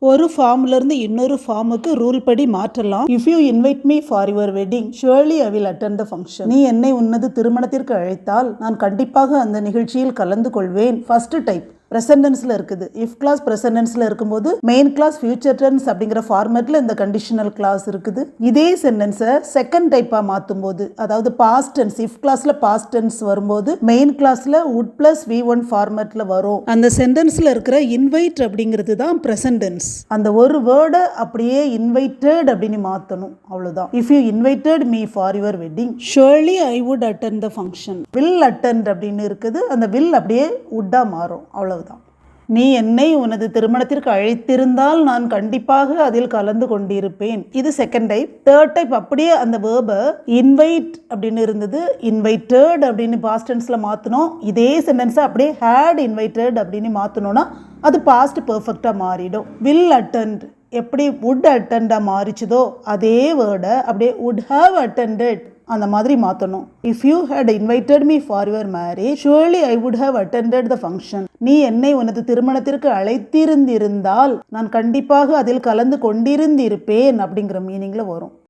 ஒரு ஃபார்ம்ல இருந்து இன்னொரு ஃபார்முக்கு ரூல் படி மாற்றலாம். If you invite me for your wedding surely I will attend the function. நீ என்னை உனது திருமணத்திற்கு அழைத்தால் நான் கண்டிப்பாக அந்த நிகழ்ச்சியில் கலந்து கொள்வேன். ஃபர்ஸ்ட் டைப் ப்ரெசன்ட் டென்ஸ்ல இருக்குது. இஃப் கிளாஸ் ப்ரெசன்ட் டென்ஸ்ல இருக்கும்போது மெயின் கிளாஸ் ஃபியூச்சர் டென்ஸ் அப்படிங்கிற ஃபார்மேட்ல இந்த கண்டிஷனல் கிளாஸ் இருக்குது. இதே சென்டென்ஸை செகண்ட் டைப்பா மாற்றும் போது, அதாவது பாஸ்ட் டென்ஸ், இஃப் கிளாஸ்ல பாஸ்ட் டென்ஸ் வரும்போது மெயின் கிளாஸ்ல would பிளஸ் V1 ஃபார்மேட்ல வரும். அந்த சென்டென்ஸ்ல இருக்கிற இன்வைட் அப்படிங்கிறது தான் ப்ரெசன்ட் டென்ஸ். அந்த ஒரு வேர்டை அப்படியே இன்வைட்டட் அப்படின்னு மாற்றணும், அவ்வளவுதான். If you invited me for your wedding surely I would attend the function. Will attend அப்படின்னு இருக்குது, அந்த வில் அப்படியே வுட்டா மாறும், அவ்வளவு. நீ என்னை உனது திருமணத்திற்கு அழைத்திருந்தால் நான் கண்டிப்பாக அதில் கலந்து கொண்டிருப்பேன். இது செகண்ட் டைப். தேர்ட் டைப் அப்படியே அந்த வேர்பை இன்வைட் அப்படின்னு இருந்தது இன்வைட்டட் அப்படின்னு பாஸ்ட் டென்ஸ்ல மாற்றணும். இதே சென்டென்ஸை அப்படியே ஹேட் இன்வைட்டட் அப்படின்னு மாற்றணும்னா அது பாஸ்ட் பெர்ஃபெக்டா மாறிடும். வில் அட்டெண்ட் எப்படி வுட் அட்டெண்டா மாறிச்சதோ அதே வேர்டை அப்படியே வுட் ஹாவ் அட்டெண்டட் அந்த மாதிரி மாற்றணும். If you had invited me for your marriage surely I would have attended the function. நீ என்னை உனது திருமணத்திற்கு அழைத்திருந்திருந்தால் நான் கண்டிப்பாக அதில் கலந்து கொண்டிருந்திருப்பேன் அப்படிங்கிற மீனிங்ல வரும்.